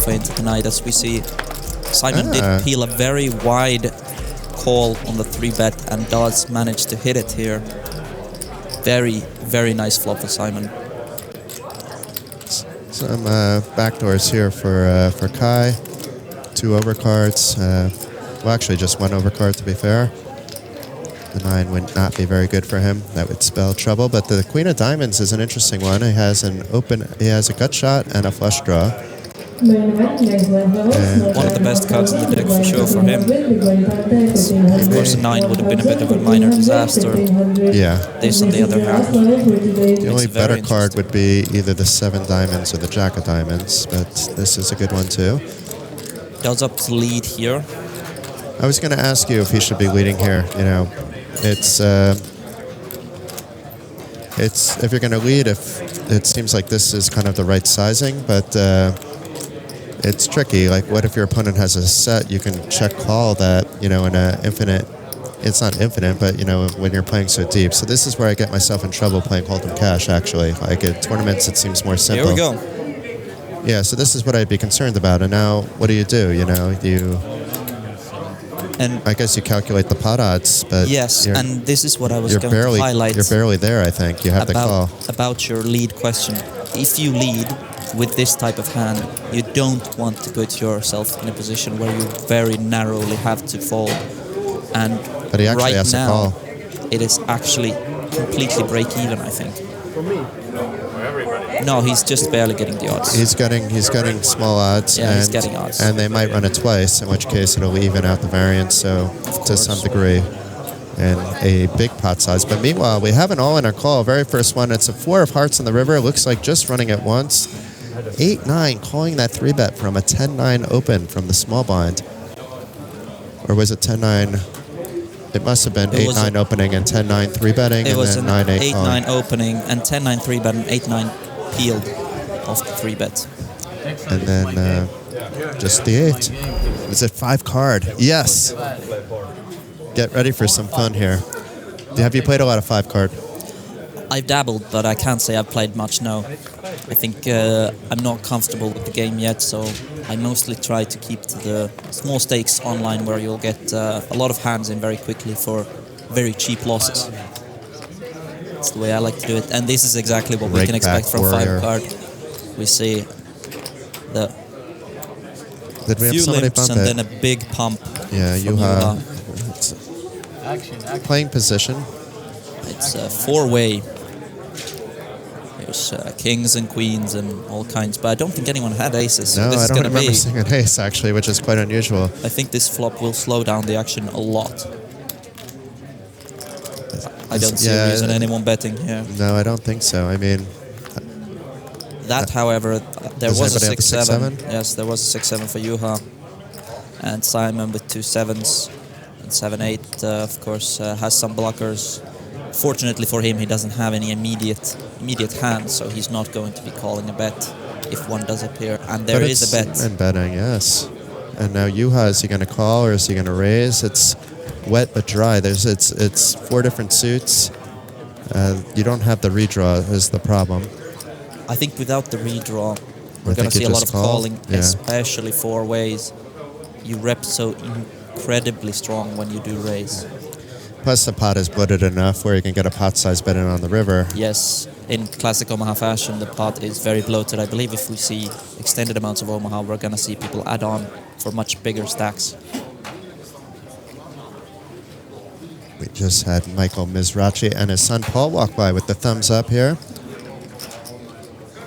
feint tonight, as we see Simon did peel a very wide call on the 3-bet and does manage to hit it here. Very, very nice flop for Simon. Some backdoors here for Kai. 2 overcards. Well, actually just 1 overcard to be fair. The 9 would not be very good for him. That would spell trouble. But the Queen of Diamonds is an interesting one. He has a gut shot and a flush draw. And one of the best cards in the deck for sure for him. Of course, the 9 would have been a bit of a minor disaster. Yeah. This, on the other hand, the only better card would be either the 7 diamonds or the Jack of Diamonds, but this is a good one too. Does up to lead here. I was going to ask you if he should be leading here. You know, it's if you're going to lead, if it seems like this is kind of the right sizing, but it's tricky. Like, what if your opponent has a set? You can check call that, you know, in a infinite. It's not infinite, but you know, when you're playing so deep. So this is where I get myself in trouble playing Hold'em Cash. Actually, like at tournaments, it seems more simple. Here we go. Yeah. So this is what I'd be concerned about. And now, what do? You know, And I guess you calculate the pot odds, but yes, and this is what I was going to highlight. You're barely there, I think. You have the call. About your lead question. If you lead with this type of hand, you don't want to put yourself in a position where you very narrowly have to fold. And but he actually right has now, to call. It is actually completely break even, I think. For me. No, he's just barely getting the odds. He's getting small odds. Yeah, and, he's getting odds. And they might run it twice, in which case it'll even out the variance, so to some degree. And a big pot size. But meanwhile, we have an all in our call. Very first one, it's a 4 of hearts on the river. It looks like just running it once. 8-9, calling that 3-bet from a 10-9 open from the small blind. Or was it 10-9? It must have been 8-9 opening and 10-9 3-betting. It was an 9-8 calling. 8-9 opening and 10-9 3-bet and 8-9 peeled off the 3-bet. And then just the 8. Is it 5 card? Yes. Get ready for some fun here. Have you played a lot of 5 card? I've dabbled, but I can't say I've played much, no. I think I'm not comfortable with the game yet, so I mostly try to keep to the small stakes online where you'll get a lot of hands in very quickly for very cheap losses. That's the way I like to do it. And this is exactly what we can expect from 5 card. We see the few limps and then a big pump. Yeah, Juha. Playing position. It's a 4-way. There's kings and queens and all kinds, but I don't think anyone had aces. So no, this I is don't remember be, seeing an ace, actually, which is quite unusual. I think this flop will slow down the action a lot. I don't see a reason anyone betting here. No, I don't think so. I mean... That, however, there was a 6-7. 6-7? Yes, there was a 6-7 for Juha. And Simon with 2 7s. And 7-8, of course, has some blockers. Fortunately for him, he doesn't have any immediate hands, so he's not going to be calling a bet if one does appear. And there is a bet. And betting, yes. And now Juha, is he going to call or is he going to raise? It's wet but dry. It's 4 different suits. You don't have the redraw is the problem. I think without the redraw, we're going to see a lot of calling, especially 4 ways. You rep so incredibly strong when you do raise. Plus the pot is bloated enough where you can get a pot size bet in on the river. Yes, in classic Omaha fashion, the pot is very bloated. I believe if we see extended amounts of Omaha, we're going to see people add on for much bigger stacks. We just had Michael Mizrachi and his son Paul walk by with the thumbs up here.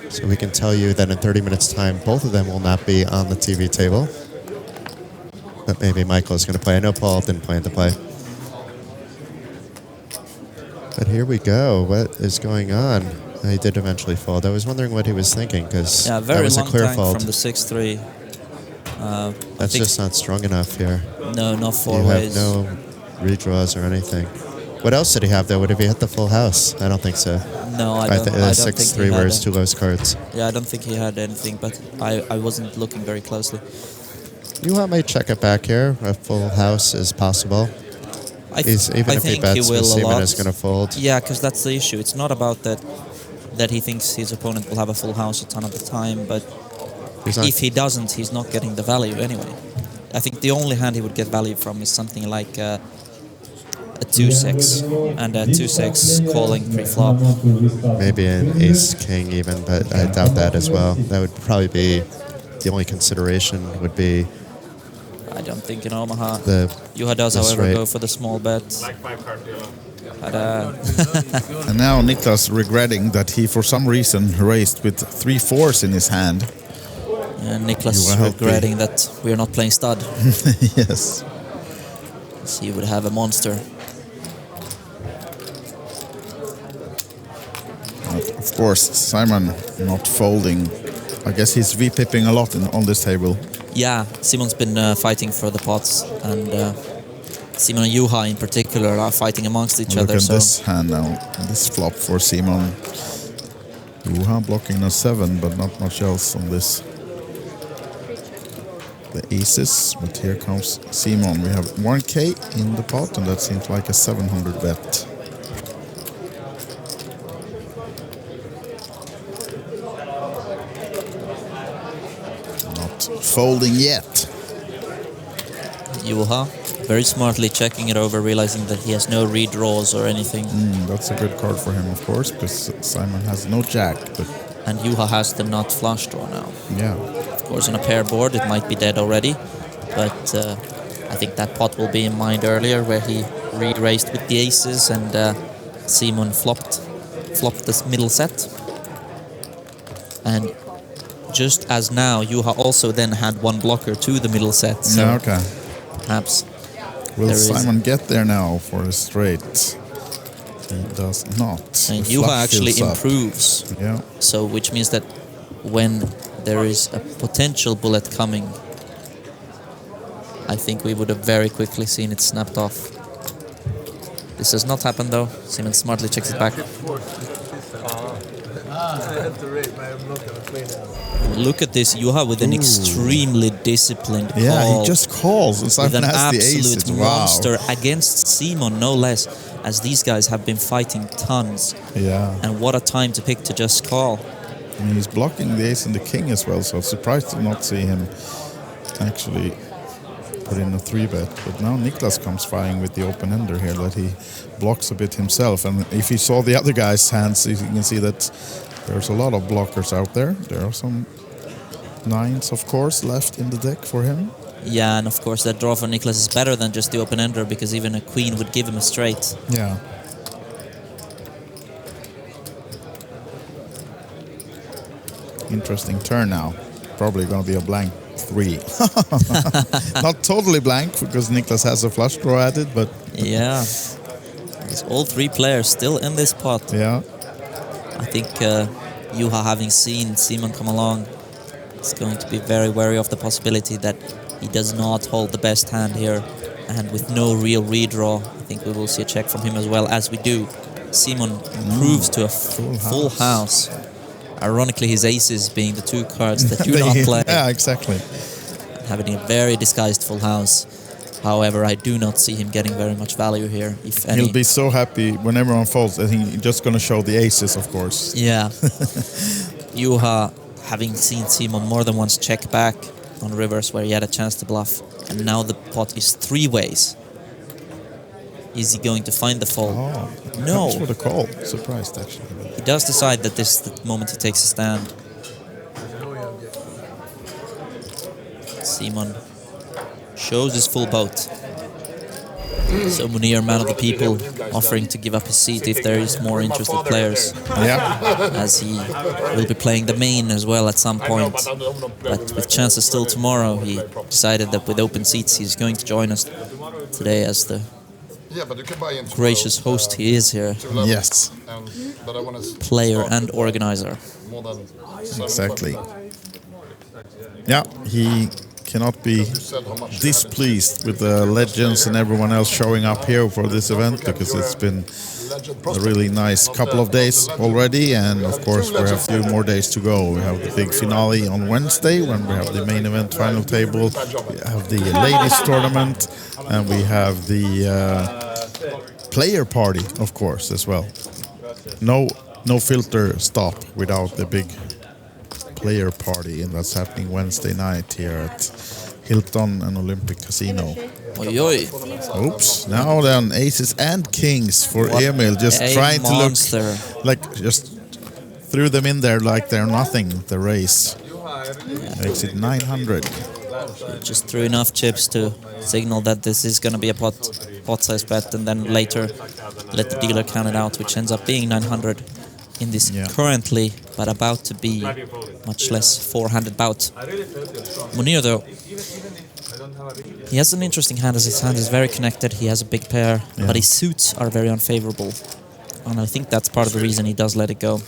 So we can tell you that in 30 minutes' time, both of them will not be on the TV table. But maybe Michael's going to play. I know Paul didn't plan to play. But here we go. What is going on? He did eventually fold. I was wondering what he was thinking because that was a clear fold. From the 6-3. That's just not strong enough here. No, not 4 ways. You have no redraws or anything. What else did he have, though? Would he hit the full house? I don't think so. No, I don't think he had 6-3 were his 2 lowest cards. Yeah, I don't think he had anything, but I wasn't looking very closely. Juha might check it back here. A full house is possible. Even if he bets, Seaman is going to fold. Yeah, because that's the issue. It's not about that he thinks his opponent will have a full house a ton of the time, but If he doesn't, he's not getting the value anyway. I think the only hand he would get value from is something like a 2-6 and a 2-6 calling pre-flop. Maybe an ace-king even, but I doubt that as well. That would probably be the only consideration would be... I don't think in Omaha. Juha does, the however, straight. go for the small bet. And now Niklas regretting that he, for some reason, raised with 3 4s in his hand. And Niklas Juha Helppi. regretting that we are not playing stud. Yes. So he would have a monster. Of course, Simon not folding. I guess he's V-pipping a lot on this table. Yeah, Simon's been fighting for the pots, and Simon and Juha in particular are fighting amongst each Look other. at So this hand now, this flop for Simon. Juha blocking a 7, but not much else on this. The aces, but here comes Simon. We have 1k in the pot, and that seems like a 700 bet. Not folding yet. Juha very smartly checking it over, realizing that he has no redraws or anything. That's a good card for him, of course, because Simon has no jack. But And Juha has the nut flush draw now. yeah, Of course, on a pair board, it might be dead already, but I think that pot will be in mind earlier, where he re-raised with the aces, and Simon flopped this middle set. And just as now, Juha also then had one blocker to the middle set, so yeah, okay. perhaps Will there is- Simon get there now for a straight? He does not. and The Juha flush actually fills up. improves, Yeah, so which means that when there is a potential bullet coming, I think we would have very quickly seen it snapped off. This has not happened though. Simon smartly checks it back. Look at this, Juha with an extremely disciplined call. yeah. He just calls, and with Simon an has the absolute aces. Wow. monster against Simon, no less, as these guys have been fighting tons. Yeah, And what a time to pick to just call. I mean, he's blocking the ace and the king as well, so I'm surprised to not see him actually put in a 3-bet. But now Niklas comes flying with the open ender here, that he blocks a bit himself. And if you saw the other guy's hands, you can see that there's a lot of blockers out there. There are some 9s, of course, left in the deck for him. Yeah, and of course that draw for Niklas is better than just the open ender, because even a queen would give him a straight. Yeah. Interesting turn now. Probably going to be a blank 3. Not totally blank, because Niklas has a flush draw added, but Yeah. It's all 3 players still in this pot. yeah. I think Juha, having seen Simon come along, is going to be very wary of the possibility that he does not hold the best hand here. And with no real redraw, I think we will see a check from him as well, as we do. Simon improves to a full house. Ironically, his aces being the 2 cards that do not play. Yeah, exactly. Having a very disguised full house. However, I do not see him getting very much value here, if any. He'll be so happy when everyone folds. I think he's just going to show the aces, of course. Yeah. Juha, having seen Simon more than once check back on rivers where he had a chance to bluff, and now the pot is 3 ways. Is he going to find the fold? Oh, No. comes with a call. Surprised, actually. He does decide that this is the moment he takes a stand. Simon shows his full boat. So Mounir, man of the people, offering to give up his seat if there is more interested players, Yeah. as he will be playing the main as well at some point. But with chances still tomorrow, he decided that with open seats he's going to join us today as the gracious host he is here, Yes. player and organizer. Exactly. Yeah, he cannot be displeased with the legends and everyone else showing up here for this event, because it's been a really nice couple of days already, and of course we have a few more days to go. We have the big finale on Wednesday, when we have the main event final table, we have the ladies tournament, and we have the player party, of course, as well. No filter stop without the big player party, and that's happening Wednesday night here at Hilton and Olympic Casino. Oi, oi. Oops. Now then, aces and kings for Emil. Just trying monster. to look like just threw them in there like they're nothing, the race. Makes it 900. Just threw enough chips to signal that this is going to be a pot size bet, and then later let the dealer count it out, which ends up being 900 in this currently, but about to be much less four-handed bout. Mounir, though, he has an interesting hand, as his hand is very connected. He has a big pair, but his suits are very unfavorable, and I think that's part of the reason he does let it go.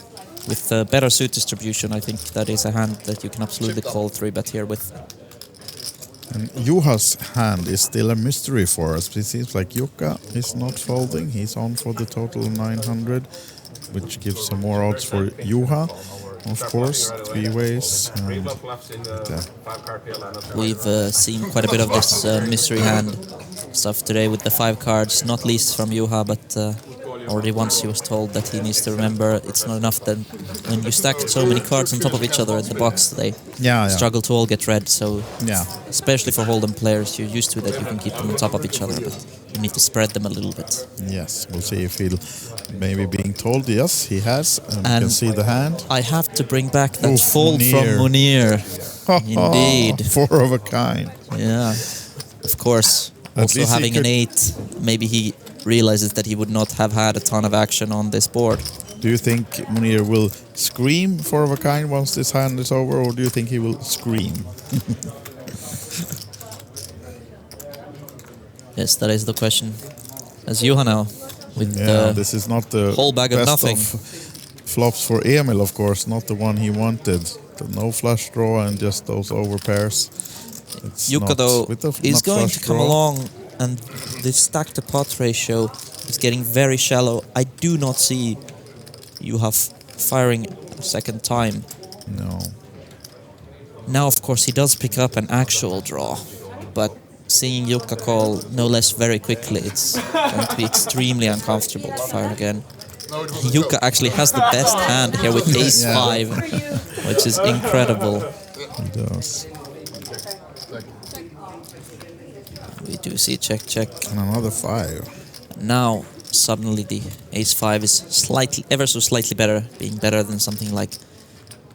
With better suit distribution, I think that is a hand that you can absolutely call 3-bet here with. And Juha's hand is still a mystery for us. It seems like Jukka is not folding. He's on for the total 900, which gives some more odds for Juha, of course, 3 ways. We've seen quite a bit of this mystery hand stuff today with the 5 cards, not least from Juha, but already once he was told that he needs to remember it's not enough that when you stack so many cards on top of each other in the box, they struggle to all get read. So especially for Hold'em players, you're used to that you can keep them on top of each other, but you need to spread them a little bit. Yes, we'll see if he'll maybe being told. Yes, he has, and you can see the hand. I have to bring back that fold from Mounir. Indeed. 4 of a kind. Yeah, of course. Also having an 8, maybe he realizes that he would not have had a ton of action on this board. Do you think Mounir will scream 4 of a kind once this hand is over, or do you think he will scream? Yes, that is the question. As Juha now, with this is not the whole bag of best nothing. Flops for Emil, of course, not the one he wanted. No flush draw and just those over pairs. Jukka, though, is going to come along, and the stack to pot ratio is getting very shallow. I do not see Juha firing a second time. No. Now, of course, he does pick up an actual draw, but seeing Jukka call no less very quickly, it's going to be extremely uncomfortable to fire again. Jukka actually has the best hand here with ace-5, which is incredible. He does. We do see check. And another 5. Now, suddenly the ace-5 is ever so slightly better, being better than something like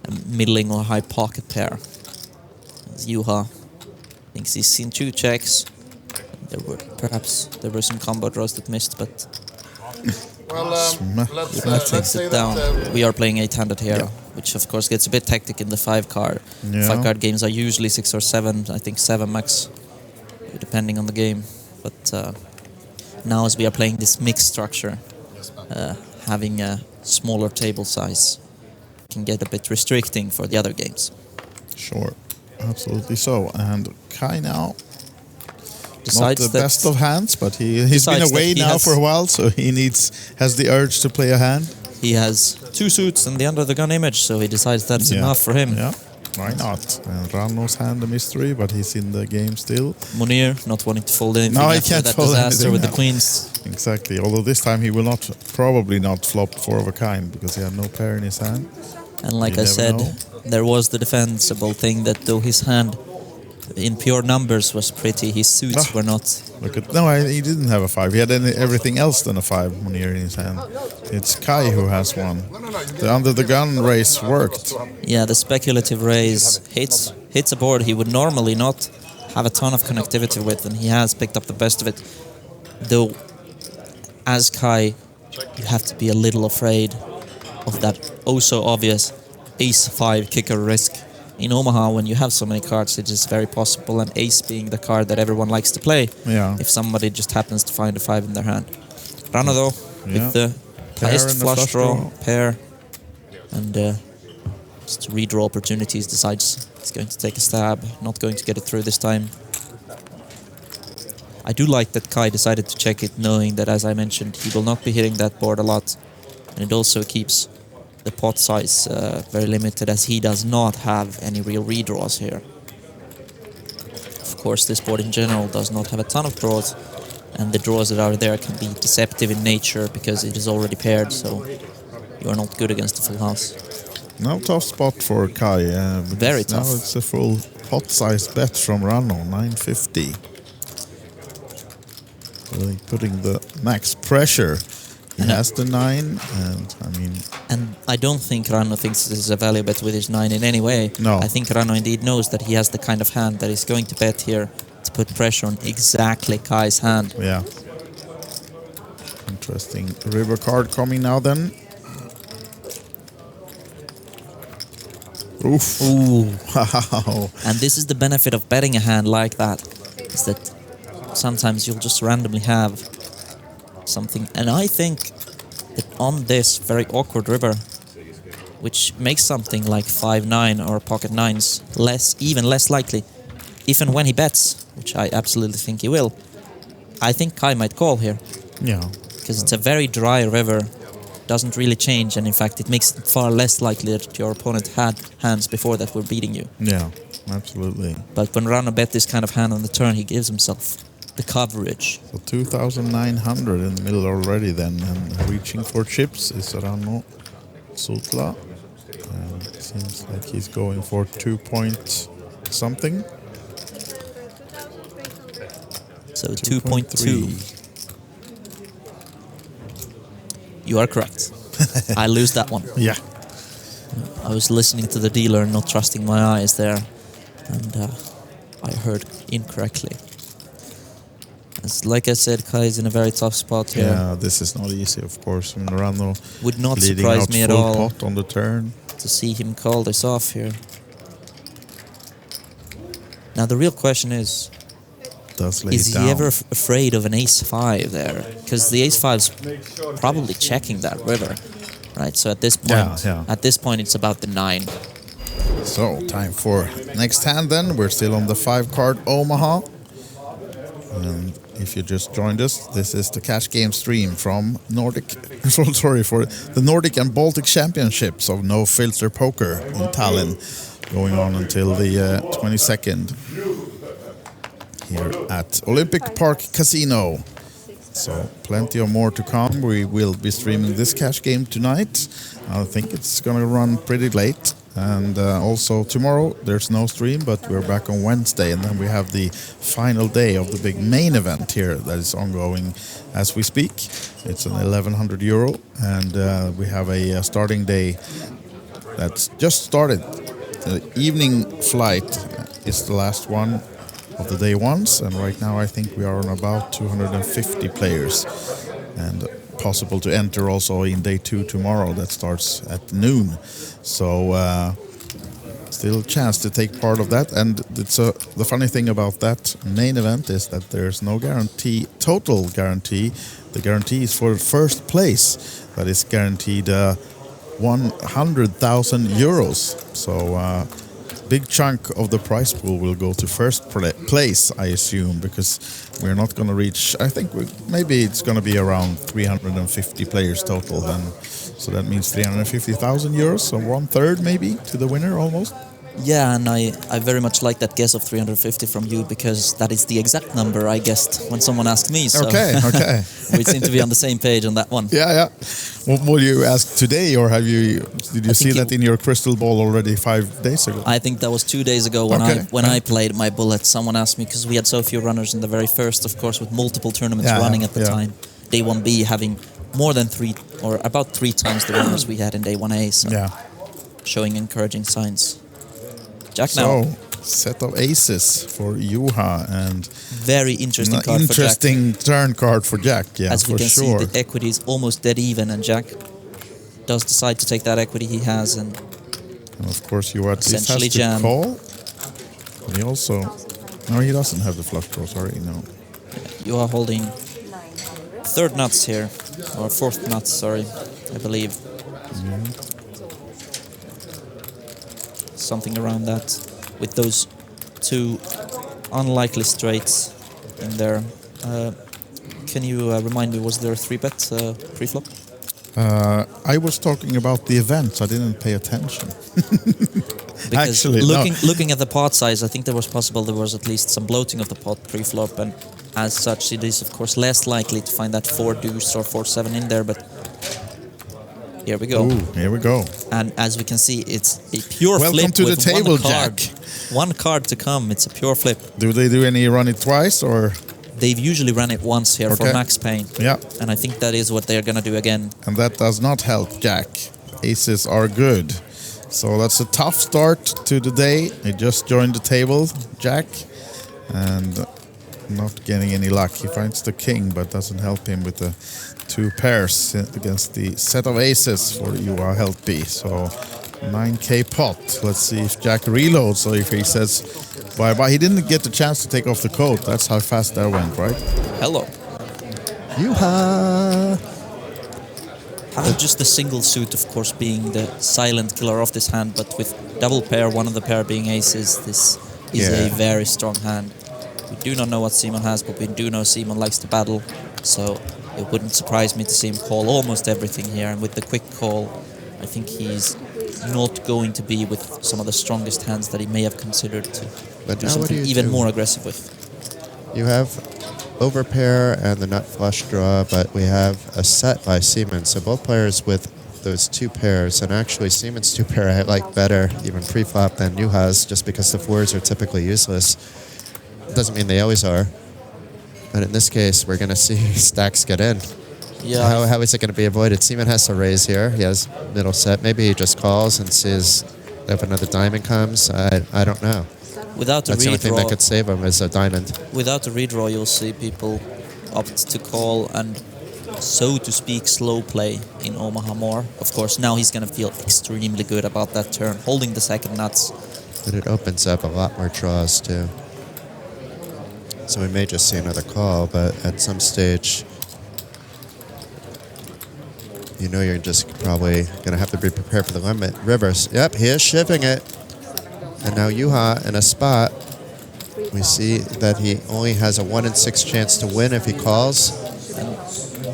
a middling or high pocket pair. As Juha thinks he's seen 2 checks. There were some combo draws that missed, but Juha takes it down. We are playing 8-handed here, which of course gets a bit hectic in the 5 card. 5 card games are usually 6 or 7, I think 7 max, depending on the game. But now, as we are playing this mixed structure, having a smaller table size can get a bit restricting for the other games. Sure, absolutely so. And Kai now, decides not the best of hands, but he's been away now for a while, so he has the urge to play a hand. He has 2 suits and the under the gun image, so he decides that's enough for him. Yeah, why not? And Ranno's hand a mystery, but he's in the game still. Mounir not wanting to fold anything no, after that disaster with the queens. Exactly, although this time he will probably not flop 4 of a kind, because he had no pair in his hand. And like I said, there was the defensible thing that though his hand in pure numbers was pretty, his suits were not. He didn't have a 5. He had everything else than a 5 Mounir in his hand. It's Kai who has one. The under the gun raise worked. Yeah, the speculative raise hits a board he would normally not have a ton of connectivity with, and he has picked up the best of it. Though, as Kai, you have to be a little afraid of that so obvious ace-5 kicker risk. In Omaha, when you have so many cards, it is very possible, and ace being the card that everyone likes to play, if somebody just happens to find a 5 in their hand. Ranno, though, with the highest flush draw, pair, and just redraw opportunities, decides he's going to take a stab, not going to get it through this time. I do like that Kai decided to check it, knowing that, as I mentioned, he will not be hitting that board a lot, and it also keeps the pot size very limited, as he does not have any real redraws here. Of course, this board in general does not have a ton of draws, and the draws that are there can be deceptive in nature because it is already paired, so you are not good against the full house. No tough spot for Kai. Very tough. Now it's a full pot-sized bet from Ranno, 950. Really putting the max pressure. He has the 9, and I mean... And I don't think Ranno thinks this is a value bet with his 9 in any way. No. I think Ranno indeed knows that he has the kind of hand that is going to bet here to put pressure on exactly Kai's hand. Yeah. Interesting river card coming now then. Oof. Ooh. Wow. And this is the benefit of betting a hand like that, is that sometimes you'll just randomly have something. And I think that on this very awkward river, which makes something like 5-9 or pocket 9s even less likely, even when he bets, which I absolutely think he will, I think Kai might call here. Yeah. Because it's a very dry river, doesn't really change, and in fact it makes it far less likely that your opponent had hands before that were beating you. Yeah, absolutely. But when Ranno bet this kind of hand on the turn, he gives himself the coverage. So 2,900 in the middle already then, and reaching for chips is Ranno Sootla. And it seems like he's going for 2 point something. So 2.2. You are correct. I lose that one. Yeah. I was listening to the dealer and not trusting my eyes there, and I heard incorrectly. It's like I said, Kai is in a very tough spot here. Yeah, this is not easy, of course. And Ranno Would not leading surprise out me at full all pot on the turn. to see him call this off here. Now the real question is Is he ever afraid of an ace-5 there? Because the ace-5's probably checking that river, right? So at this point, at this point it's about the 9. So, time for next hand then. We're still on the 5-card Omaha. And if you just joined us, this is the cash game stream from Nordic, sorry, for the Nordic and Baltic Championships of No Filter Poker in Tallinn, going on until the 22nd here at Olympic Park Casino. So plenty of more to come. We will be streaming this cash game tonight. I think it's going to run pretty late. And also tomorrow there's no stream, but we're back on Wednesday, and then we have the final day of the big main event here that is ongoing as we speak. It's an 1,100 euro, and we have a starting day that's just started. The evening flight is the last one of the day ones, and right now I think we are on about 250 players, and possible to enter also in day 2 tomorrow that starts at noon. So still a chance to take part of that, and it's the funny thing about that main event is that there's no guarantee, total guarantee. The guarantee is for first place, that is guaranteed 100,000 euros. So big chunk of the prize pool will go to first place, I assume, because we're not going to reach, I think maybe it's going to be around 350 players total then. So that means 350,000 euros, so 1/3 maybe to the winner almost. Yeah, and I very much like that guess of 350 from you, because that is the exact number I guessed when someone asked me. So okay. We seem to be on the same page on that one. Yeah. What you asked today, or did you see that in your crystal ball already 5 days ago? I think that was 2 days ago when I played my bullet. Someone asked me, because we had so few runners in the very first, of course, with multiple tournaments running at the time. Day 1B having more than 3 or about 3 times the runners we had in day 1A. So showing encouraging signs. Jack now. So, set of aces for Juha, and very interesting card for Jack. Interesting turn card for Jack, yeah, as we for can sure. see, the equity is almost dead even, and Jack does decide to take that equity he has, and of course Juha has essentially to jam. call. But he also, no, he doesn't have the flush draw. Sorry, no. You are holding 3rd nuts here, or 4th nuts, sorry, I believe. Something around that, with those 2 unlikely straights in there. Can you remind me, was there a 3-bet pre-flop? I was talking about the event, I didn't pay attention. Because actually, looking at the pot size, I think there was at least some bloating of the pot pre-flop, and as such it is of course less likely to find that 4 deuce or 4-7 in there, but Here we go. Ooh, here we go. And as we can see, it's a pure Welcome flip to the with table, one card. Jack. One card to come. It's a pure flip. Do they do any run it twice or? They've usually run it once here for max pain. Yeah. And I think that is what they're going to do again. And that does not help Jack. Aces are good. So that's a tough start to the day. He just joined the table, Jack. And not getting any luck. He finds the king, but doesn't help him with the 2 pairs against the set of aces for Juha Helppi. So 9K pot. Let's see if Jack reloads or if he says bye-bye. He didn't get the chance to take off the coat. That's how fast that went, right? Hello. Juha! Just the single suit, of course, being the silent killer of this hand, but with double pair, one of the pair being aces, this is a very strong hand. We do not know what Simon has, but we do know Simon likes to battle, so it wouldn't surprise me to see him call almost everything here, and with the quick call, I think he's not going to be with some of the strongest hands that he may have considered to do something even more aggressive with. You have overpair and the nut flush draw, but we have a set by Simon, so both players with those 2 pairs, and actually Simon's 2 pair I like better even pre-flop than Juha's, just because the 4s are typically useless. Doesn't mean they always are, but in this case we're going to see stacks get in. Yeah. How is it going to be avoided? Simon has to raise here. He has middle set. Maybe he just calls and sees if another diamond comes. I don't know. Without a That's the only thing that redraw, could save him is a diamond. without a redraw, you'll see people opt to call and, so to speak, slow play in Omaha more. Of course, now he's going to feel extremely good about that turn, holding the second nuts. But it opens up a lot more draws too. So we may just see another call, but at some stage, you know you're just probably going to have to be prepared for the limit. Rivers, yep, he is shivving it. And now Juha in a spot. We see that he only has a 1 in 6 chance to win if he calls. And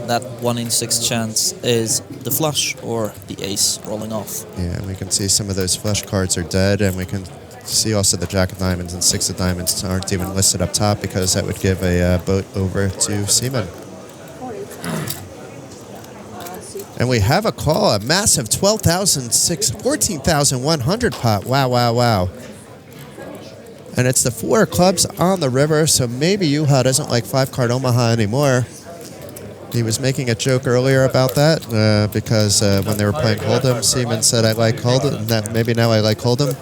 that 1 in 6 chance is the flush or the ace rolling off. Yeah, and we can see some of those flush cards are dead, and we can see also the jack of diamonds and 6 of diamonds aren't even listed up top because that would give a boat over to Simon. And we have a call, a massive 14,100 pot. Wow, wow, wow. And it's the 4 of clubs on the river, so maybe Juha doesn't like 5-card Omaha anymore. He was making a joke earlier about that because when they were playing Hold'em, Simon said, I like Hold'em, maybe now I like Hold'em.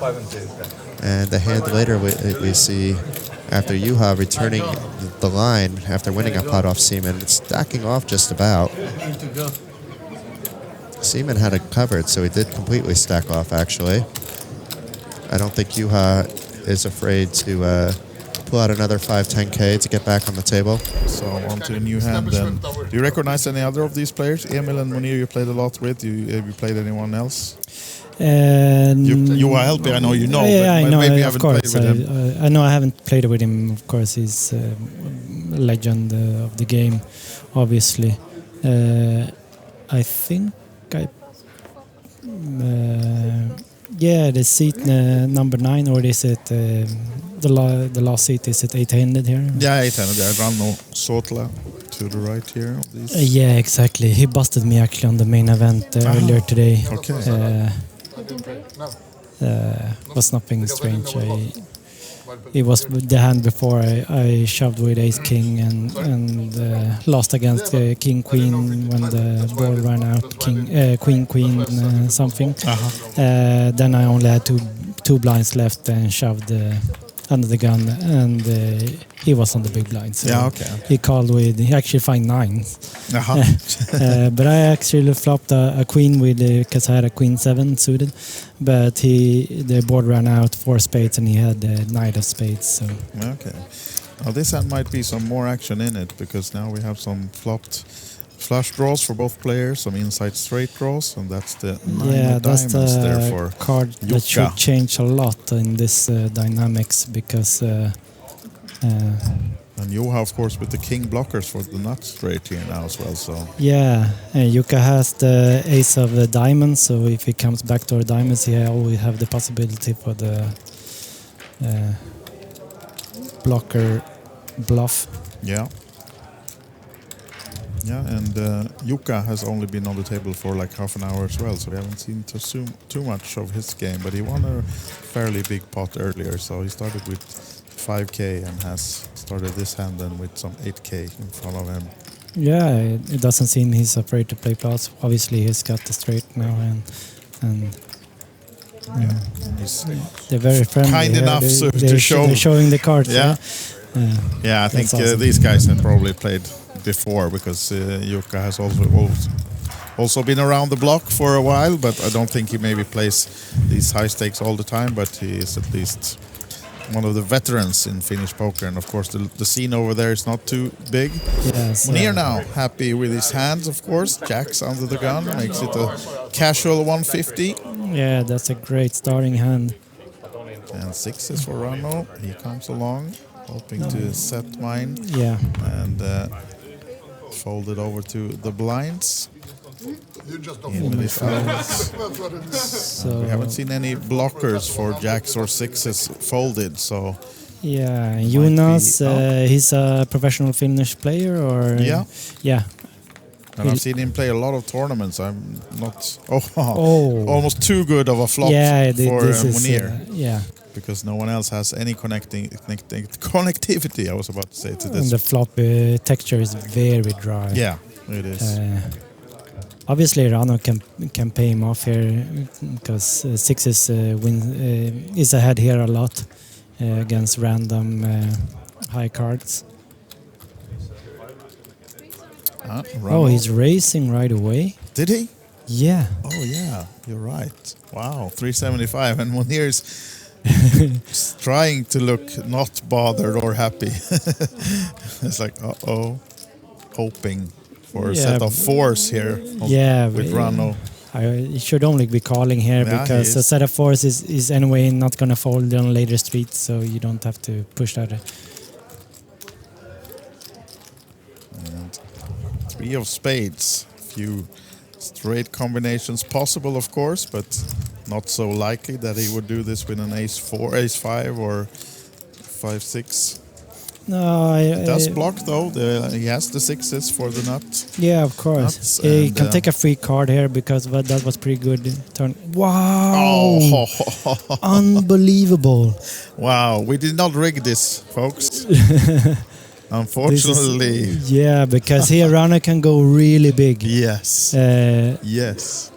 And the hand later we see after Juha returning the line after winning a pot off Simon, it's stacking off just about. Simon had it covered, so he did completely stack off, actually. I don't think Juha is afraid to pull out another 5-10K to get back on the table. So on to a new hand then. Do you recognize any other of these players? Emil and Mounir you played a lot with. Have you played anyone else? Juha Helppi, I know you know, yeah, but I know, maybe you of haven't course. played with him. I know I haven't played with him, of course. He's a legend of the game, obviously. I think the seat number 9, or is it the last seat? Is it 800 here? Yeah, 800. Yeah, Ranno Sootla to the right here. Of these. Yeah, exactly. He busted me actually on the main event earlier today. Okay. Was nothing strange. It was the hand before I shoved with ace king and lost against king queen when the board ran out, queen queen something. Then I only had two blinds left and shoved under the gun, and he was on the big blind. So yeah, okay. He actually found 9s. But I actually flopped a queen with because I had a queen 7 suited, but the board ran out 4 spades and he had the knight of spades. So okay. Now this hand might be some more action in it because now we have some flopped flush draws for both players, some inside straight draws, and that's the 9 of that's diamonds the there for card Jukka. that should change a lot in this dynamics because. And Juha, of course, with the king blockers for the nut straight here now as well. So yeah, Jukka has the ace of the diamonds, so if he comes back to our diamonds, he always have the possibility for the blocker bluff. yeah. Yeah, and Juha has only been on the table for like half an hour as well, so we haven't seen too much of his game. But he won a fairly big pot earlier, so he started with 5k and has started this hand then with some 8k in front of him. Yeah, it doesn't seem he's afraid to play pots. Obviously, he's got the straight now, and And he's they're very friendly. kind here. enough They're to show. They're showing the cards. Yeah. Yeah, I think that's awesome. these guys have probably played before because Juha has also been around the block for a while, but I don't think he maybe plays these high stakes all the time, but he is at least one of the veterans in Finnish poker, and of course the scene over there is not too big. Yes, Mounir now happy with his hands, of course. Jacks under the gun makes it a casual 150. Yeah, that's a great starting hand. And sixes for Ranno. He comes along, hoping to set mine. Yeah. And fold it over to the blinds. You just don't In with his hands. So We haven't seen any blockers for jacks or sixes folded, so yeah, Might Jonas, be out. he's a professional Finnish player, or Yeah. yeah. and I've seen him play a lot of tournaments. I'm not Oh. almost too good of a flop Yeah, for this is Mounir yeah. because no one else has any connectivity. I was about to say to And this. the flop texture is very dry. Yeah, it is. Obviously, Ranno can pay him off here because sixes is ahead here a lot against random high cards. Oh, Ranno. he's racing right away. Did he? Yeah. Oh yeah, you're right. Wow, 375, and Mounir's trying to look not bothered or happy. It's like, hoping for a set of fours here with Ranno. He should only be calling here Yeah, because he a is. set of fours is anyway not going to fold on later streets, so you don't have to push that. And three of spades. Few straight combinations possible, of course, but not so likely that he would do this with an ace-4, ace-5 or 5-6. No, It does block though. He has the sixes for the nut. Yeah, of course. Nuts He and, can take a free card here because that was pretty good turn. Wow! Oh, Unbelievable. wow. We did not rig this, folks. Unfortunately. Yeah, because here Ranno can go really big. Yes. Uh, Yes.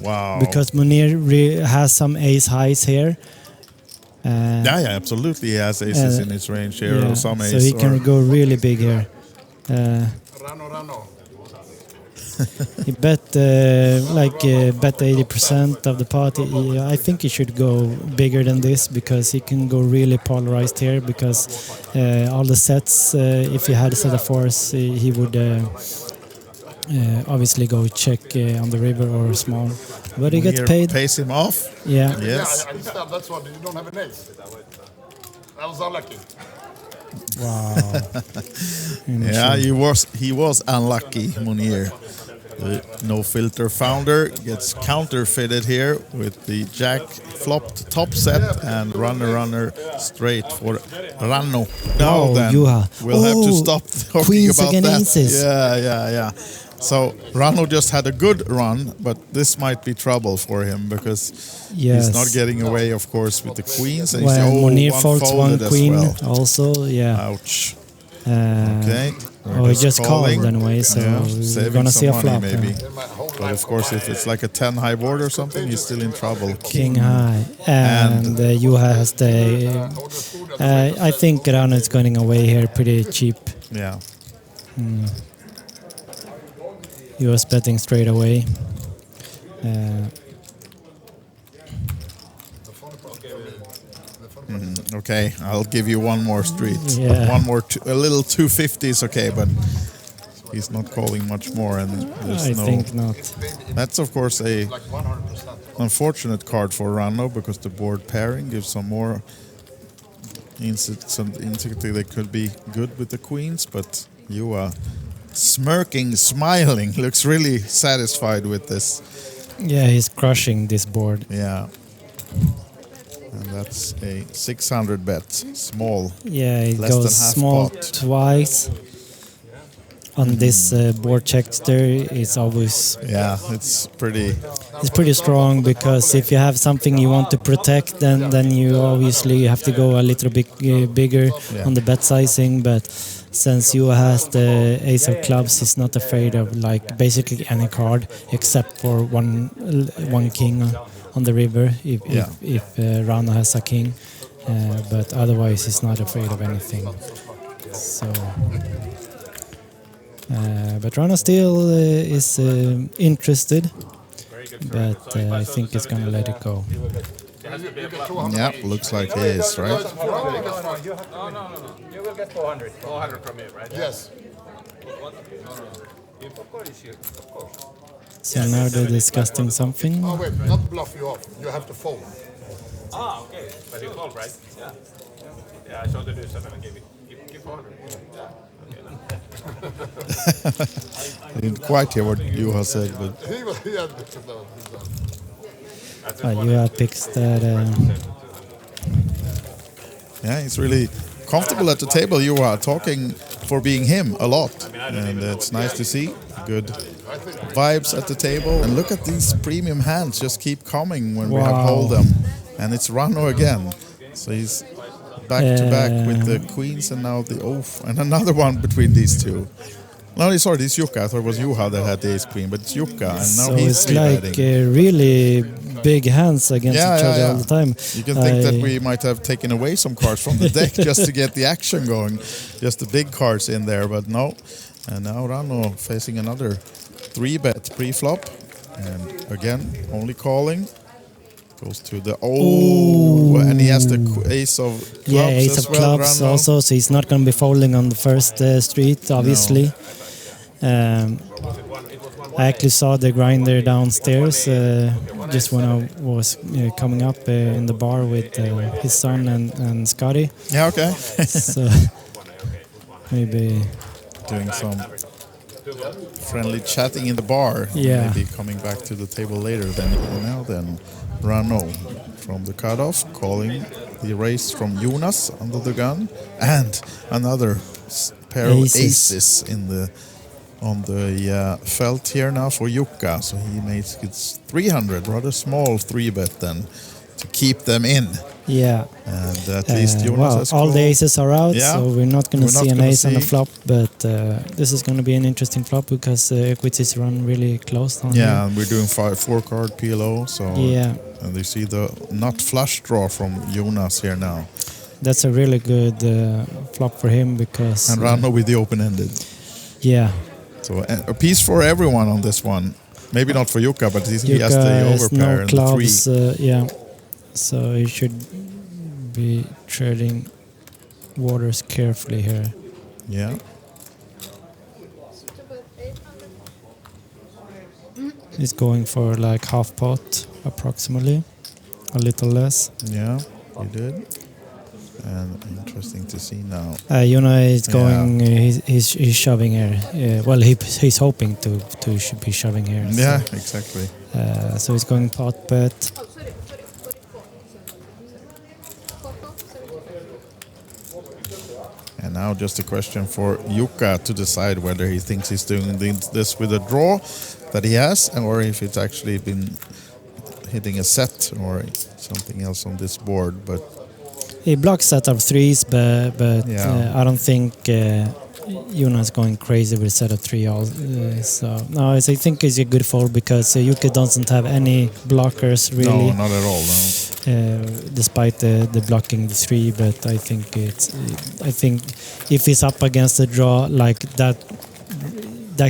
Wow. Because Mounir has some ace highs here. yeah, absolutely. He has aces in his range here, Yeah, or some ace. so he can go really big here. Ranno. He bet bet 80% of the pot. I think he should go bigger than this because he can go really polarized here because all the sets, if he had a set of fours, he would obviously go check on the river or small. But he gets paid. Pays him off. Yeah. Yes. Yeah, that's what you don't have an ace. That was unlucky. Wow. Yeah, he was unlucky, Mounir. The no filter founder gets counterfeited here with the jack flopped top set and runner straight for Ranno. Now then, Juha. we'll have to stop talking Queens about against that. aces. Yeah. So Ranno just had a good run, but this might be trouble for him because he's not getting away, of course, with the queens. And Well, Mounir folds one folded as queen well. also, yeah. Ouch. Uh, Okay. Oh, he just calling. called anyway, so we're saving gonna some see a money flop. maybe. But of course, if it's like a 10 high board or something, he's still in trouble. King high, and Juha has the. I think Ranno is going away here pretty cheap. Yeah. He was betting straight away. Okay, I'll give you one more street. Yeah. One more, a little 250 is okay, but he's not calling much more, and there's I no. think not. That's of course a Like 100%. unfortunate card for Ranno because the board pairing gives some more instantly they could be good with the queens, but you are smirking, smiling, looks really satisfied with this. Yeah, he's crushing this board. Yeah. And that's a 600 bet, small. Yeah, it Less than goes half small pot. twice. on this board checker, it's always it's pretty strong, because if you have something you want to protect, then you obviously have to go a little bit bigger on the bet sizing. But since you has the ace of clubs, he's not afraid of like basically any card except for one king on the river if Ranno has a king, but otherwise he's not afraid of anything. So but Ranno still is interested, but I think he's gonna let it go. Yeah, looks like he is, right? No. You will get 400. 400 from me, right? Yes. So now they're discussing something. Oh wait, not bluff you off. You have to fold. Okay. But you called, right? Yeah, I showed the news and I gave 400. I didn't quite hear what Juha said, but He had Juha picks that. he's really comfortable at the table. Juha talking for being him a lot, and it's nice to see. Good vibes at the table. And look at these premium hands just keep coming when we have hold them. And it's Ranno again. So he's back to back with the queens and now the oaf and another one between these two. No, sorry, this is Jukka. I thought it was Juha that had the ace queen, but it's Jukka, and now So he's it's like betting. really big hands against each other all the time. You can think that we might have taken away some cards from the deck just to get the action going, just the big cards in there, but no. And now Ranno facing another 3-bet pre-flop, and again only calling. Goes to the and he has the ace of clubs ace as of well, clubs Ranno. also, so he's not going to be folding on the first street, obviously. I actually saw the grinder downstairs just when I was coming up in the bar with his son and Scotty. Yeah, okay. So maybe doing some friendly chatting in the bar. Yeah. Maybe coming back to the table later. Then Ranno from the cutoff calling the race from Jonas under the gun, and another pair of aces on the felt here now for Jukka. So he makes it 300, rather small 3-bet then to keep them in. Yeah. And at least Jonas has all called. the aces are out, so we're not going to see an ace on the flop, but this is going to be an interesting flop because equities run really close on here. And we're doing 4-card PLO, so and you see the not flush draw from Jonas here now. That's a really good flop for him because... And Ranno with the open-ended. Yeah. So a piece for everyone on this one. Maybe not for Jukka, but he has the overpair no and clubs, the 3. So he should be treading waters carefully here. Yeah. He's going for like half pot, approximately, a little less. Yeah, he did. And interesting to see now. Is going. He's shoving here. Well, he's hoping to be shoving here. Yeah, exactly. So he's going pot bet. And now just a question for Jukka to decide whether he thinks he's doing this with a draw that he has, or if it's actually been hitting a set or something else on this board. But he blocks set of threes, but I don't think Jonas going crazy with set of 3 all. So no, I think it's a good fold because Jukka doesn't have any blockers really. No, not at all. No. Despite the blocking the 3, but I think if he's up against a draw like that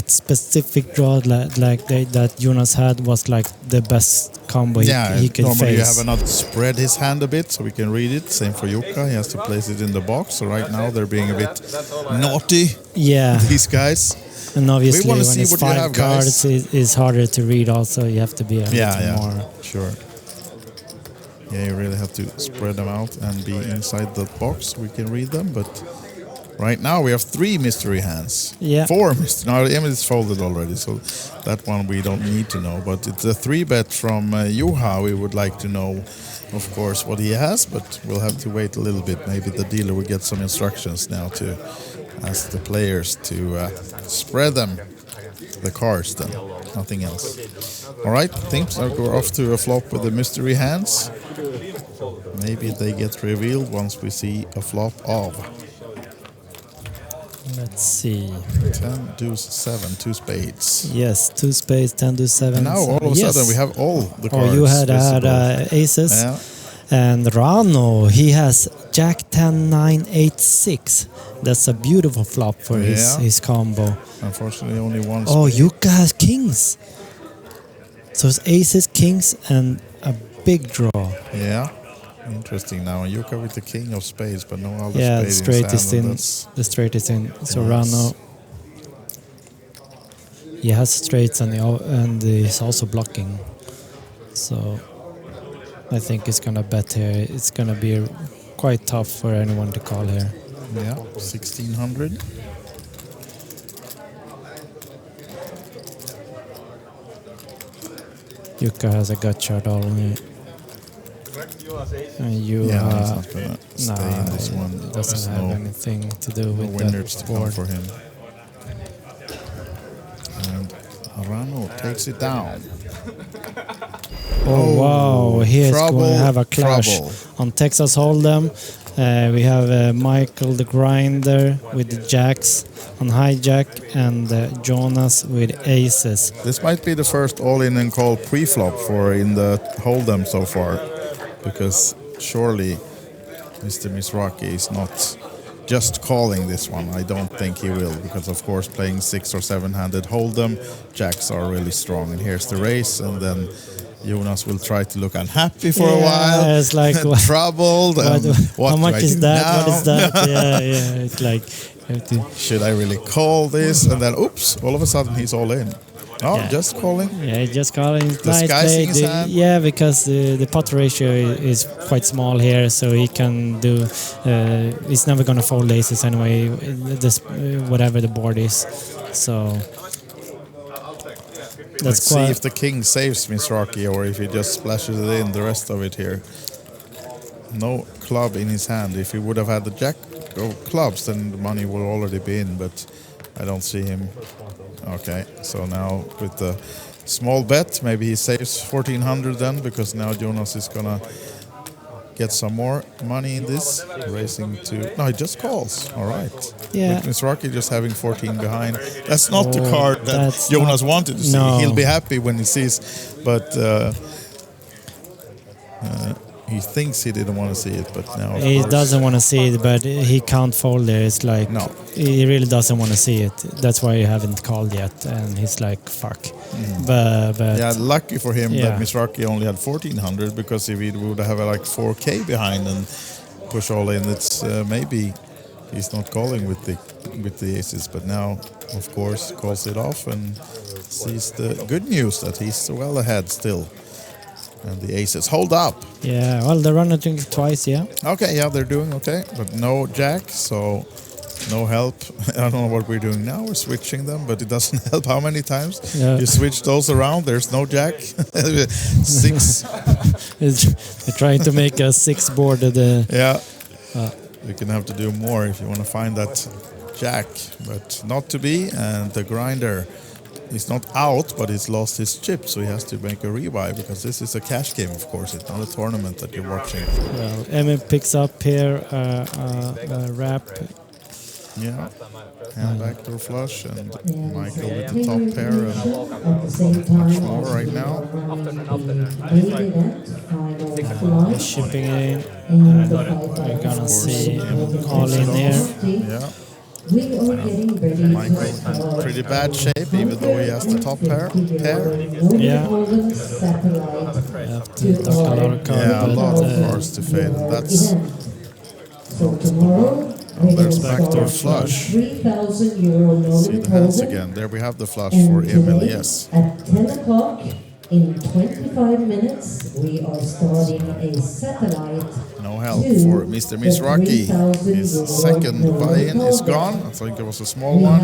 specific draw that Jonas had was like the best combo he could normally face. You have another spread his hand a bit so we can read it. Same for Jukka, he has to place it in the box. So right now they're being a bit naughty. Yeah, these guys. And obviously when see it's 5 cards, it's harder to read. Also, you have to be a little more. Sure. Yeah, you really have to spread them out and be inside the box. We can read them, but right now we have 3 mystery hands. Yeah. 4 mystery. No, Emil is folded already, so that one we don't need to know. But it's a 3-bet from Juha. We would like to know, of course, what he has, but we'll have to wait a little bit. Maybe the dealer will get some instructions now to Ask the players to spread them the cards then, nothing else. All right, things are go off to a flop with the mystery hands. Maybe they get revealed once we see a flop of. Let's see. 10, deuce, 7, 2 spades. Yes, 2 spades, 10 to 7. And now all of a sudden we have all the cards. Oh, you had visible. aces. Yeah. And Ranno, he has Jack 10, 9, 8, 6. That's a beautiful flop for his combo. Unfortunately, only one Oh, spade. Jukka has kings. So it's aces, kings, and a big draw. Yeah. Interesting now. Jukka with the king of spades, but no other Yeah, spade the straight is in. that's The straight is in. So nice. Ranno, he has straights and he's also blocking. So I think he's gonna bet here. It's gonna be quite tough for anyone to call here. Yeah, 1600. Jukka has a gut shot only. And you Yeah, he's not gonna stay in this one. doesn't There's have no anything to do with winners that to come board. for him. And Ranno takes it down. Oh wow, he is trouble, going to have a clash trouble. on Texas Hold'em. We have Michael the Grinder with the jacks on hijack and Jonas with aces. This might be the first all-in and call pre-flop for in the Hold'em so far, because surely Mr. Mizrachi is not just calling this one. I don't think he will, because of course playing 6 or 7-handed Hold'em, jacks are really strong. And here's the race, and then Jonas will try to look unhappy for a while. It's like troubled. What how do much I is do that? now? What is that? Yeah. It's like you have to, Should I really call this? And then, oops! All of a sudden he's all in. Oh, Yeah. just calling. yeah, just calling. Nice Disguising play. his hand. Yeah, because the pot ratio is quite small here, so he can do. He's never gonna fold aces anyway. This whatever the board is, so. Let's see if the king saves Mizrachi or if he just splashes it in, the rest of it here. No club in his hand. If he would have had the jack of clubs, then the money will already be in, but I don't see him. Okay, so now with the small bet, maybe he saves 1400 then, because now Jonas is gonna get some more money in this. Racing to... No, he just calls. All right. Yeah. With Mizrachi just having 14 behind. That's not the Oh, card that that's Jonas not- wanted to see. no. He'll be happy when he sees, but he thinks he didn't want to see it, but now of He course, doesn't want to see it, but he can't fold there. It's like No. he really doesn't want to see it. That's why he haven't called yet, and he's like, "Fuck." But Yeah, lucky for him Yeah. that Mizrachi only had 1400, because if he would have like 4K behind and push all in, it's maybe he's not calling with the aces. But now, of course, calls it off and sees the good news that he's well ahead still. And the aces hold up. yeah, well, the runner drinks twice, yeah. Okay, yeah, they're doing okay, but no jack, so no help. I don't know what we're doing now. We're switching them, but it doesn't help. How many times Yeah. you switch those around? There's no jack. 6. They're trying to make a 6 board. Yeah. You're gonna have to do more if you want to find that jack, but not to be. And the grinder is not out, but he's lost his chip, so he has to make a rebuy, because this is a cash game, of course. It's not a tournament that you're watching. Well, Emil picks up here a wrap. Yeah. And backdoor flush, and Michael with the top pair, and much more right now. Shipping in. And we're gonna see all in here. Yeah. Michael in pretty bad shape, even though he has the top pair. Yeah. Have to talk a lot of cards, Yeah, a lot of cards to fade, and that's... Oh, there's backdoor flush. See the hands again. There we have the flush for Emil, yes. At 10 o'clock in 25 minutes, we are starting a satellite. No help for Mr. Mizrachi. His second buy-in is gone. I think it was a small one.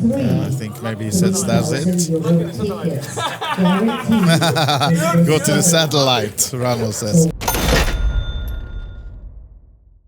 And I think maybe he says that's it. Go to the satellite, Ranno says.